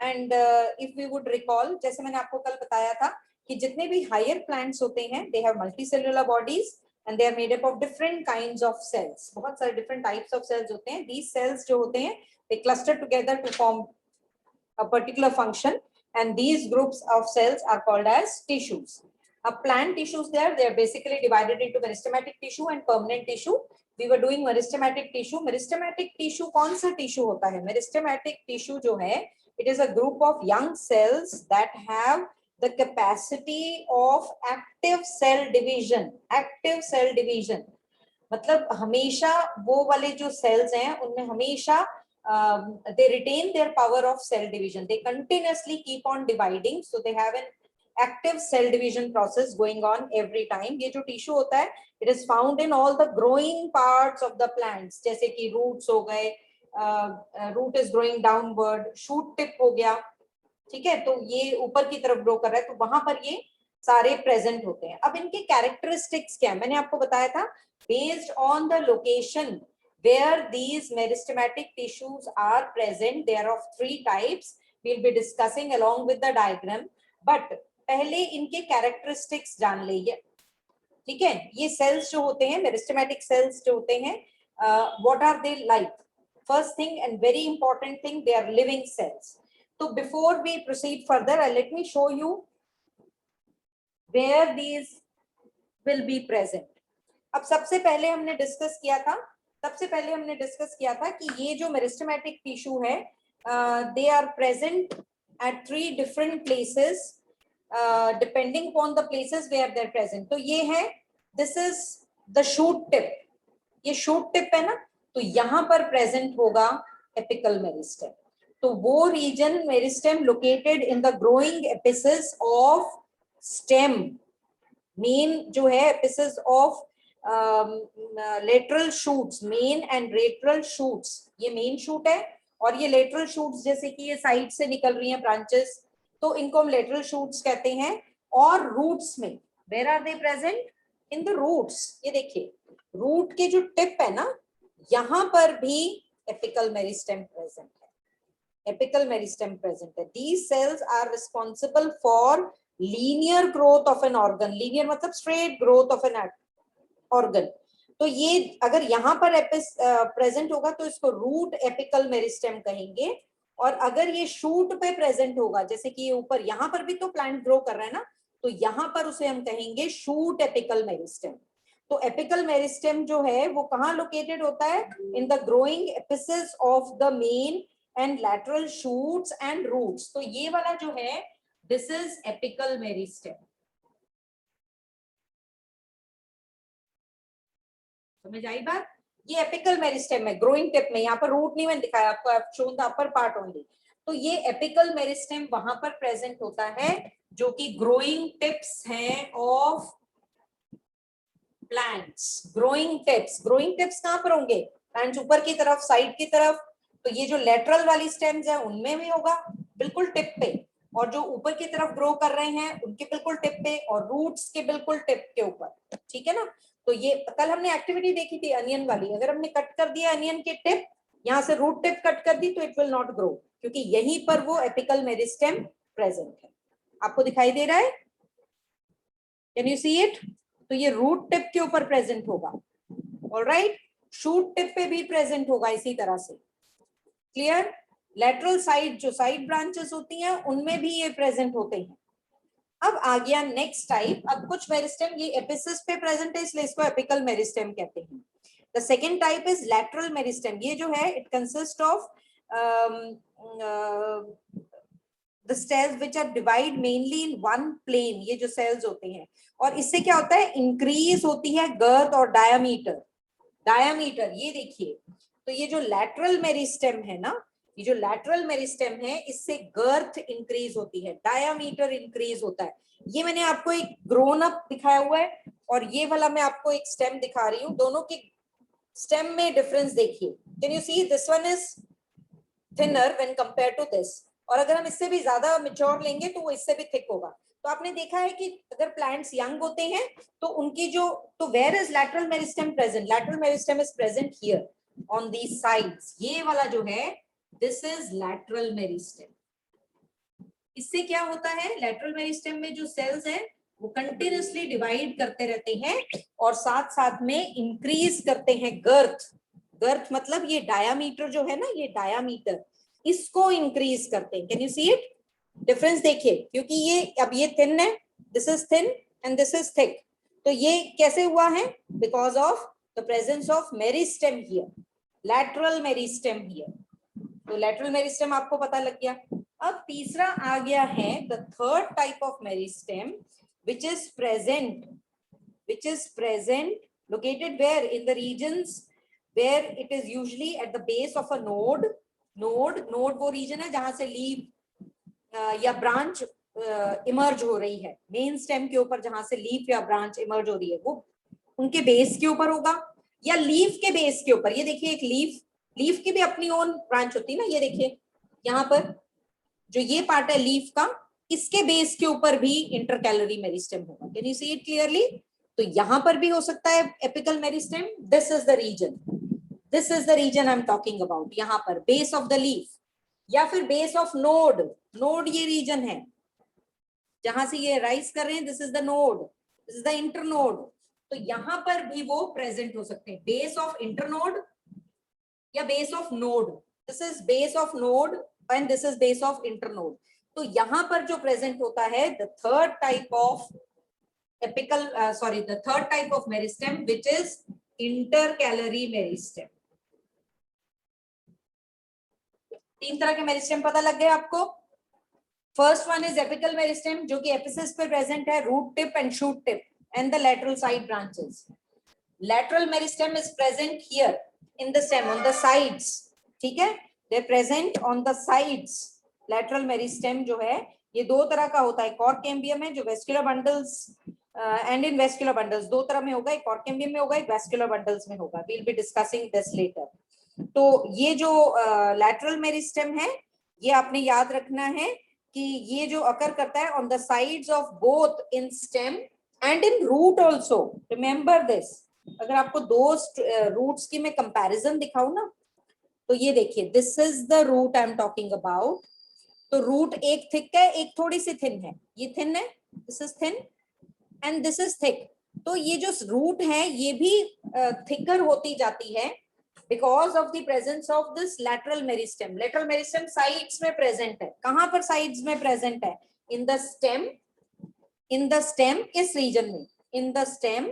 And if we would recall, जैसे मैंने आपको कल बताया था कि जितने भी हायर प्लांट्स होते हैं they have multicellular bodies and they are made up of different kinds of cells. बहुत सारे डिफरेंट टाइप्स ऑफ सेल्स होते हैं. दीज सेल्स जो होते हैं they cluster together to form a particular function, and these groups of cells are called as tissues. Plant tissues, they are basically divided into meristematic tissue and permanent tissue. We were doing meristematic tissue. Meristematic tissue कौन सा tissue होता है? Meristematic tissue जो है, it is a group of young cells that have the capacity of active cell division. Active cell division मतलब हमेशा वो वाले जो cells हैं उनमें हमेशा they retain their power of cell division. They continuously keep on dividing, so they have an active cell division process going on every time. ये जो tissue होता है, it is found in all the growing parts of the plants. जैसे कि roots हो गए, root is growing downward, shoot tip हो गया, ठीक है, तो ये ऊपर की तरफ ग्रो कर रहा है, तो वहां पर ये सारे प्रेजेंट होते हैं. अब इनके कैरेक्टरिस्टिक्स क्या है? मैंने आपको बताया था, based on the location where these meristematic tissues are present, they are of 3 types. We'll be discussing along with the diagram, but पहले इनके characteristics जान लीजिए, ठीक है. ये cells जो होते हैं, meristematic cells जो होते हैं, what are they like? First thing and very important thing, they are living cells. So before we proceed further, let me show you where these will be present. अब सबसे पहले हमने डिस्कस किया था कि ये जो मेरिस्टेमेटिक टिश्यू है, they are present at 3 different places depending upon the places where they are present. तो ये है, this is the shoot tip. ये शूट टिप है ना, तो यहां पर प्रेजेंट होगा एपिकल मेरिस्टेम. तो वो region meristem located in the growing apices of stem, main जो है apices of lateral shoots, main and lateral shoots. ये मेन शूट है और ये लेटरल शूट्स, जैसे कि ये साइड से निकल रही हैं ब्रांचेस, तो इनको हम लेटरल शूट्स कहते हैं. और रूट्स में, where are they present? In the roots. ये देखिए, रूट के जो टिप है ना, यहां पर भी एपिकल मेरिस्टेम प्रेजेंट है. एपिकल मेरिस्टेम प्रेजेंट है. These cells are responsible for linear growth of an organ. Linear मतलब straight growth of an organ. तो ये अगर यहाँ पर प्रेजेंट होगा तो इसको रूट एपिकल मेरिस्टेम कहेंगे. और अगर ये शूट पे प्रेजेंट होगा, जैसे कि ये ऊपर यहाँ पर भी तो प्लांट ग्रो कर रहा है ना, तो यहाँ पर उसे हम कहेंगे शूट एपिकल मेरिस्टेम. तो एपिकल मेरिस्टेम जो है वो कहाँ लोकेटेड होता है? In the growing apices of the main and lateral shoots and roots. तो ये वाला जो है, दिस इज एपिकल मेरिस्टेम. समझ आई बात? ये एपिकल मेरिस्टेम है, ग्रोइंग टिप में. यहाँ पर रूट नहीं मैंने दिखाया आपको, I have shown the upper part only. तो ये एपिकल मेरिस्टेम वहां पर प्रेजेंट होता है जो कि ग्रोइंग टिप्स हैं ऑफ प्लांट्स. ग्रोइंग टिप्स कहां पर होंगे? प्लांट्स ऊपर की तरफ, साइड की तरफ. तो ये जो लेटरल वाली स्टेम्स है उनमें भी होगा बिल्कुल टिप पे, और जो ऊपर की तरफ ग्रो कर रहे हैं उनके बिल्कुल टिप पे, और रूट्स के बिल्कुल टिप के ऊपर, ठीक है ना. तो ये कल हमने एक्टिविटी देखी थी अनियन वाली. अगर हमने कट कर दिया अनियन के टिप, यहाँ से रूट टिप कट कर दी, तो इट विल नॉट ग्रो, क्योंकि यहीं पर वो एपिकल मेरिस्टेम प्रेजेंट है. आपको दिखाई दे रहा है? Can you see it? तो ये रूट टिप के ऊपर प्रेजेंट होगा. ऑलराइट, शूट टिप पे भी प्रेजेंट होगा इसी तरह से. क्लियर? लेटरल साइड, जो साइड ब्रांचेस होती हैं उनमें भी ये प्रेजेंट होते हैं. अब आ गया नेक्स्ट टाइप. अब कुछ मेरिस्टेम ये एपिसिस पे प्रेजेंट है, इसलिए इसको एपिकल मेरिस्टेम कहते हैं. The second type is lateral meristem. ये जो है, it consist of the cells which are divide mainly in one plane. ये जो cells होते हैं, और इससे क्या होता है? इंक्रीज होती है गर्थ और डायमीटर. ये देखिए, तो ये जो लैटरल मेरिस्टेम है ना, ये जो लैटरल मेरिस्टेम है, इससे गर्थ इंक्रीज होती है, डायमीटर इंक्रीज होता है. ये मैंने आपको एक ग्रोन अप दिखाया हुआ है, और ये वाला मैं आपको एक स्टेम दिखा रही हूँ. दोनों के स्टेम में डिफरेंस देखिए. Can you see? This one is thinner when compare to this, और अगर हम इससे भी ज्यादा मैच्योर लेंगे तो वो इससे भी थिक होगा. तो आपने देखा है कि अगर प्लांट्स यंग होते हैं तो उनकी जो, तो where is lateral meristem present? Lateral meristem is present here on these sides. ये वाला जो है, दिस इज लैटरल मेरिस्टेम. इससे क्या होता है, लेटरल मेरिस्टेम में जो सेल्स हैं वो कंटिन्यूसली डिवाइड करते रहते हैं और साथ साथ में इंक्रीज करते हैं गर्थ। गर्थ मतलब ये डायामीटर जो है ना, ये डायामीटर इसको इंक्रीज करते हैं। Can you see it difference? देखिए, क्योंकि ये अब ये थिन है, this is thin and this is thick, तो ये कैसे हुआ है? Because of the presence of meristem here, lateral meristem here. तो लैटरल मेरिस्टेम आपको पता लग गया। अब तीसरा आ गया है the third type of meristem which is present located where? In the regions where it is usually at the base of a node वो region है जहां से लीफ या ब्रांच इमर्ज हो रही है। मेन स्टेम के ऊपर जहां से लीफ या ब्रांच इमर्ज हो रही है वो उनके बेस के ऊपर होगा या लीफ के बेस के ऊपर। ये देखिए, एक लीफ की भी अपनी ओन ब्रांच होती है ना, ये देखिए यहाँ पर जो ये पार्ट है लीफ का, इसके बेस के ऊपर भी इंटरकैलरी मेरिस्टेम होगा। Can you see it clearly? तो यहां पर भी हो सकता है apical meristem. This is the region I am talking about. यहाँ पर बेस ऑफ द लीफ या फिर बेस ऑफ नोड ये रीजन है जहां से ये राइज कर रहे हैं। This is the node, this is the internode. तो यहां पर भी वो प्रेजेंट हो सकते हैं, बेस ऑफ इंटरनोड या base of node. This is base of node and this is base of internode. तो यहां पर जो प्रेजेंट होता है the third type of meristem which is intercalary meristem. तीन तरह के मेरिस्टेम पता लग गए आपको। First one is apical meristem जो कि एपिसिस पे प्रेजेंट है, root tip and shoot tip and the lateral side branches. Lateral meristem is present here in the stem on the sides, ठीक है, they are present on the sides। lateral meristem जो है ये दो तरह का होता है, कॉर्क कैम्बियम है जो vascular bundles and in vascular bundles दो तरह में होगा, एक कॉर्क कैम्बियम में होगा, एक वेस्कुलर बंडल्स में होगा। We will be discussing this later. तो ये जो lateral meristem है ये आपने याद रखना है कि ये जो अकर करता है on the sides of both in stem and in root also. Remember this. अगर आपको दो रूट्स की मैं कंपैरिजन दिखाऊं ना, तो ये देखिए, this is the root I am talking about. तो रूट एक थिक है, एक थोड़ी सी थिन है। ये थिन है, this is thin and this is thick. तो ये जो रूट है ये भी थिकर होती जाती है because of the presence of this lateral meristem. Lateral meristem sides में प्रेजेंट है। कहां पर साइड्स में प्रेजेंट है? इन द स्टेम, इस रीजन में, in the stem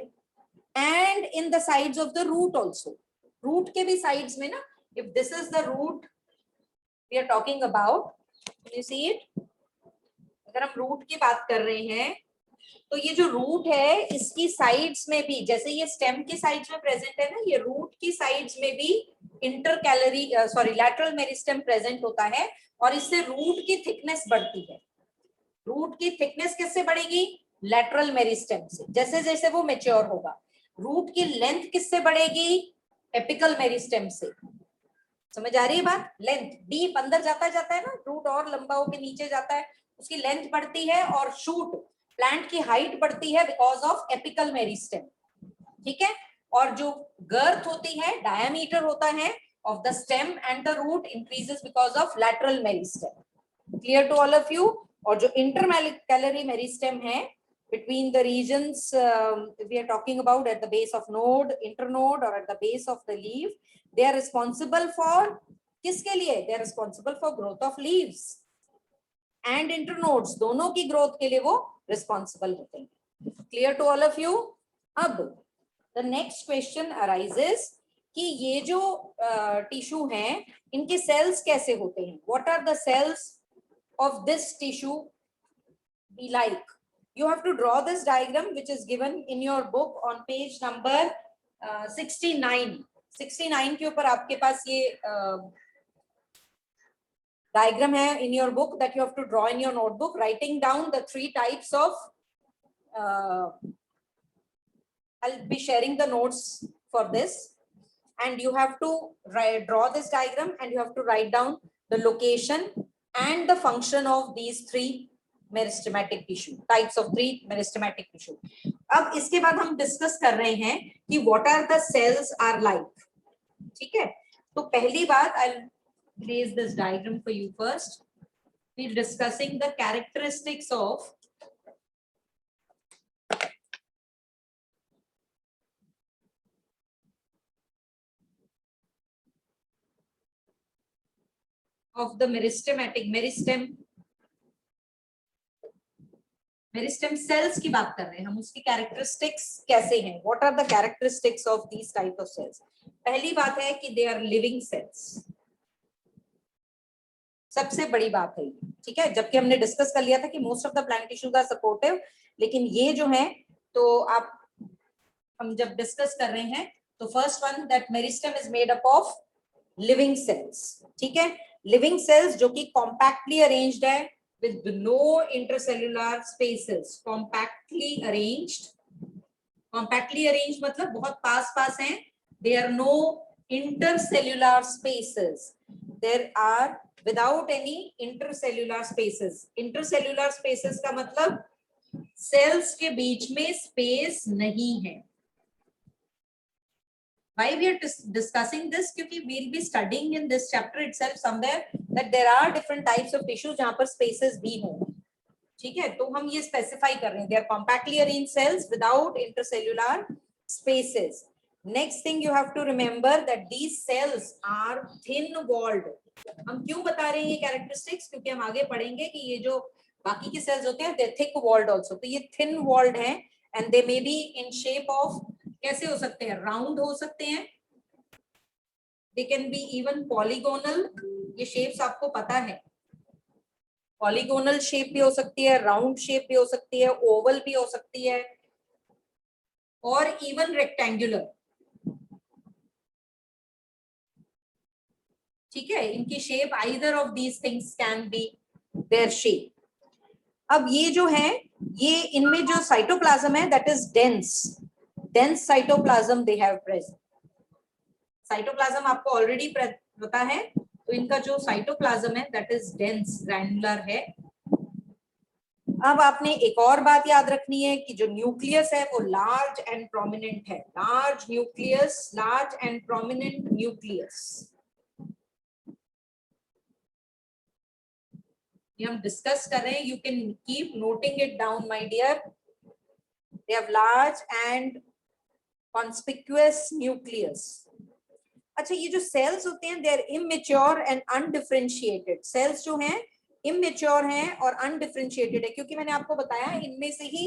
and in the sides of the root also। root के भी sides में ना, if this is the root we are talking about, can you see it? अगर हम root की बात कर रहे हैं तो ये जो root है इसकी sides में भी, जैसे ये stem की sides में present है ना, ये root की sides में भी intercalary lateral meristem present होता है और इससे root की thickness बढ़ती है। root की thickness किससे बढ़ेगी? lateral meristem से। जैसे जैसे वो mature होगा। रूट की लेंथ किससे बढ़ेगी? एपिकल मेरिस्टेम से। समझ आ रही है बात? लेंथ डीप अंदर जाता है ना, रूट और लंबा होकर नीचे जाता है, उसकी लेंथ बढ़ती है और शूट प्लांट की हाइट बढ़ती है बिकॉज ऑफ एपिकल मेरिस्टेम। ठीक है, और जो गर्थ होती है, डायमीटर होता है of the stem and the root increases because of lateral meristem. Clear to all of you? और जो इंटरकैलरी मेरिस्टेम है between the regions we are talking about at the base of node, internode or at the base of the leaf, they are responsible for किसके लिए? They are responsible for growth of leaves and internodes, दोनों की growth के लिए वो responsible होते हैं। Clear to all of you? अब the next question arises कि ये जो टिश्यू हैं इनके cells कैसे होते हैं? What are the cells of this tissue be like? You have to draw this diagram which is given in your book on page number 69। 69 के ऊपर आपके पास ये diagram है in your book that you have to draw in your notebook, writing down the three types of I'll be sharing the notes for this and you have to draw this diagram and you have to write down the location and the function of these three meristematic tissue, types of 3 meristematic tissue. अब इसके बाद हम discuss कर रहे हैं कि what are the cells are like. ठीक है, तो पहली बात I will raise this diagram for you first. we're discussing the characteristics of the meristematic meristem cells की बात कर रहे हैं हम, उसकी कैरेक्टरिस्टिक्स कैसे हैं, what are the characteristics of these type of cells. पहली बात है कि दे आर लिविंग सेल्स, सबसे बड़ी बात है, ठीक है। जबकि हमने डिस्कस कर लिया था कि most of the plant tissues are supportive, लेकिन ये जो है तो आप हम जब डिस्कस कर रहे हैं तो first one that meristem is made up of living cells, ठीक है। लिविंग सेल्स जो कि कॉम्पैक्टली अरेंज्ड है with no intercellular spaces, compactly arranged मतलब बहुत पास पास हैं, there are no intercellular spaces, there are without any intercellular spaces का मतलब सेल्स के बीच में स्पेस नहीं है। Why we are discussing this? क्योंकि we'll be studying in this chapter itself somewhere that there are different types of tissues जहां पर spaces भी हों, ठीक है। तो हम ये specify कर रहे हैं, they are compactly arranged cells without intercellular spaces. Next thing you have to remember that these cells are thin walled. हम क्यों बता रहे हैं ये characteristics? क्योंकि हम आगे पढ़ेंगे कि ये जो बाकी के cells होते हैं they're thick walled also. तो ये thin walled हैं and they may be in shape of, कैसे हो सकते हैं, राउंड हो सकते हैं, they can be even polygonal, ये शेप्स आपको पता है, पॉलीगोनल शेप भी हो सकती है, राउंड शेप भी हो सकती है, ओवल भी हो सकती है, और इवन रेक्टेंगुलर, ठीक है। इनकी shape either of these things can be their shape. अब ये जो है, ये इनमें जो साइटोप्लाज्म है that is dense cytoplasm they have present. Cytoplasm आपको ऑलरेडी पता है, तो इनका जो साइटोप्लाज्म है दैट इज डेंस ग्रैन्युलर है। अब आपने एक और बात याद रखनी है कि जो न्यूक्लियस है वो लार्ज एंड प्रोमिनेंट है, large nucleus, large and prominent nucleus, ये हम डिस्कस कर रहे हैं, you can keep noting it down my dear. They have large and conspicuous nucleus. अच्छा, ये जो सेल्स होते हैं they are immature and undifferentiated, cells जो हैं इमेच्योर हैं और अनडिफरेंशिएटेड है, क्योंकि मैंने आपको बताया इनमें से ही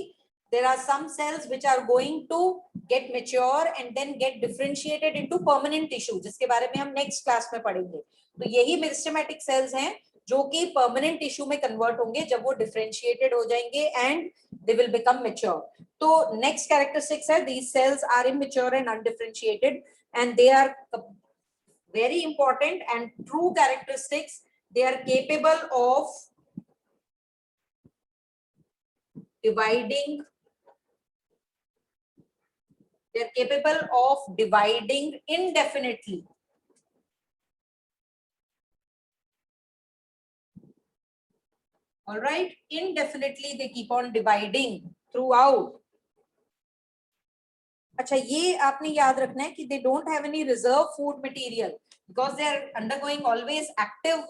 there are some cells which are going to get mature and then get differentiated into permanent tissue, जिसके बारे में हम नेक्स्ट क्लास में पढ़ेंगे। तो यही मेरिस्टेमेटिक सेल्स हैं जो कि परमानेंट टिश्यू में कन्वर्ट होंगे जब वो डिफरेंशिएटेड हो जाएंगे and they will become mature. तो नेक्स्ट कैरेक्टरिस्टिक्स है these cells are immature and undifferentiated and they are very important and true characteristics. They are capable of dividing, they are capable of dividing indefinitely. All right, indefinitely they keep on dividing throughout. अच्छा, ये आपने याद रखना है कि they don't have any reserve food material because they are undergoing always active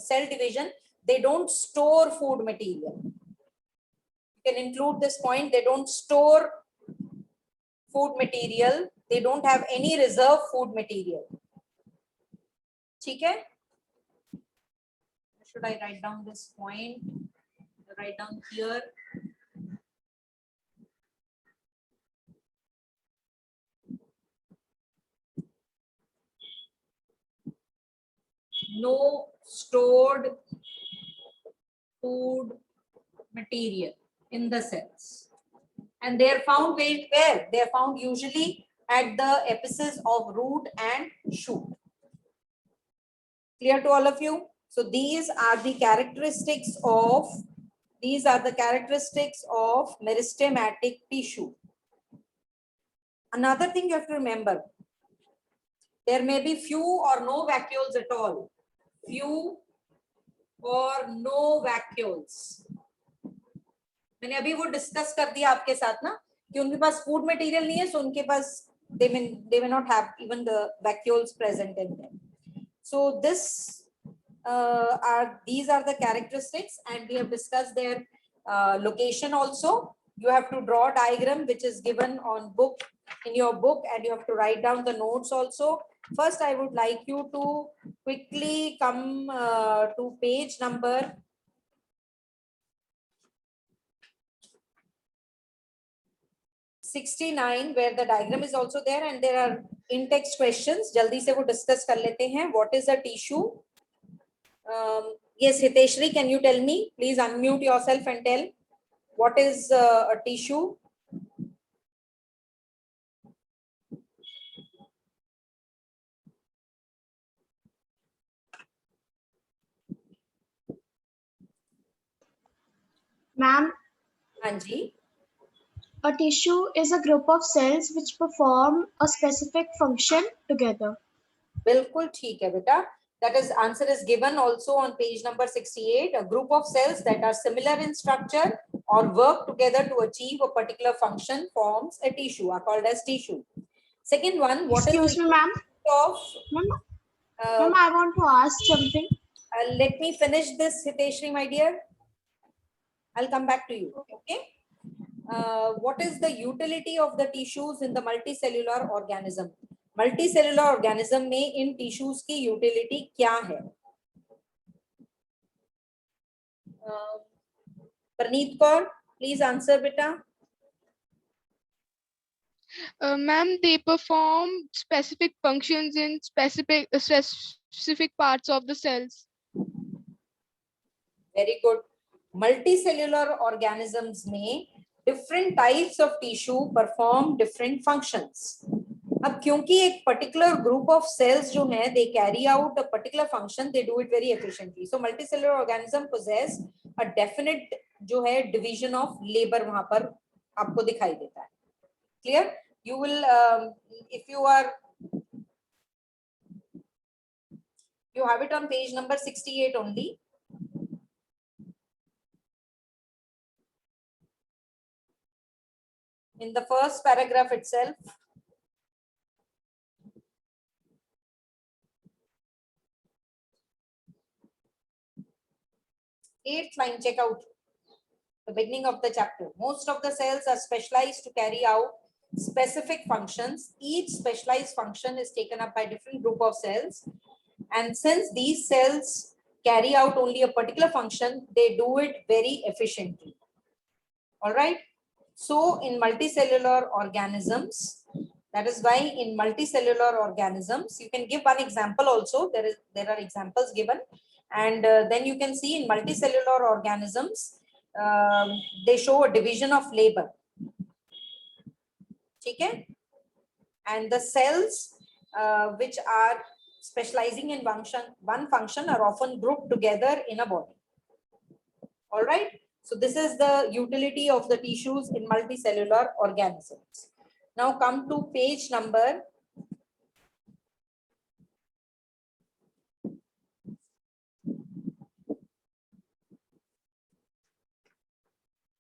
cell division, they don't store food material, you can include this point, they don't store food material, they don't have any reserve food material, ठीक है। should I write down this point, write down here, no stored food material in the cells, and they are found where they are found usually at the apices of root and shoot. Clear to all of you? So these are the characteristics of meristematic tissue. Another thing you have to remember, there may be few or no vacuoles at all, few or no vacuoles. मैंने अभी वो discuss कर दिया आपके साथ ना कि उनके पास फूड मटेरियल नहीं है, सो उनके पास they may not have even the vacuoles present in them. So this these are the characteristics, and we have discussed their location also. You have to draw a diagram which is given on book, in your book, and you have to write down the notes also. First, I would like you to quickly come to page number 69, where the diagram is also there, and there are in-text questions. Jaldi se wo discuss kar lete hain. What is a tissue? Yes, Hiteshri, can you tell me? Please unmute yourself and tell what is a tissue. Ma'am, Anji. a tissue is a group of cells which perform a specific function together. बिल्कुल ठीक है बेटा. That is, answer is given also on page number 68. A group of cells that are similar in structure or work together to achieve a particular function forms a tissue, are called as tissue. Second one, what Excuse is the me, ma'am. of Ma'am, I want to ask something. let me finish this, Hiteshri, my dear. I'll come back to you. Okay. What is the utility of the tissues in the multicellular organism? Multicellular organism में इन tissues की utility क्या है? Preneet Kaur, please answer बेटा. Ma'am, they perform specific functions in specific parts of the cells. Very good. Multicellular organisms में different types of tissue perform different functions. अब क्योंकि एक particular group of cells जो है they carry out a particular function, they do it very efficiently. So multicellular organism possess a definite जो है division of labour वहां पर आपको दिखाई देता है. Clear? You will if you are you have it on page number 68 only. In the first paragraph itself, eighth line, check out the beginning of the chapter. Most of the cells are specialized to carry out specific functions. Each specialized function is taken up by different group of cells, and since these cells carry out only a particular function, they do it very efficiently. All right. So in multicellular organisms, that is why in multicellular organisms, you can give one example also. There are examples given, and then you can see in multicellular organisms, they show a division of labor. Okay, and the cells which are specializing in one function are often grouped together in a body. All right. So this is the utility of the tissues in multicellular organisms. Now come to page number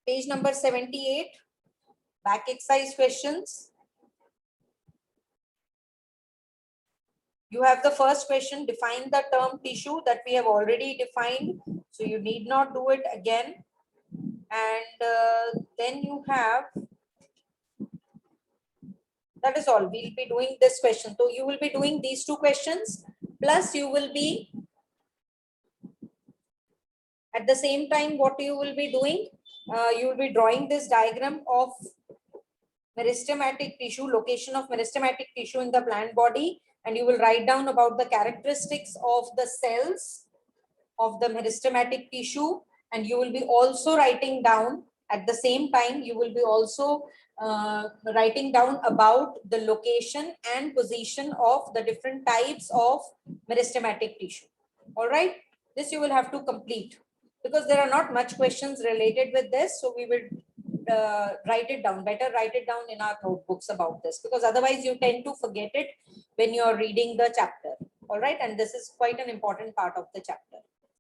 78. Back exercise questions. You have the first question, define the term tissue, that we have already defined, so you need not do it again. And then you have, that is all. We'll be doing this question. So you will be doing these two questions, plus you will be at the same time, what you will be doing, you will be drawing this diagram of meristematic tissue, location of meristematic tissue in the plant body, and you will write down about the characteristics of the cells of the meristematic tissue, and you will be also writing down at the same time, you will be also writing down about the location and position of the different types of meristematic tissue. All right, this you will have to complete because there are not much questions related with this, so we will write it down. Better write it down in our notebooks about this, because otherwise you tend to forget it when you are reading the chapter. All right, and this is quite an important part of the chapter.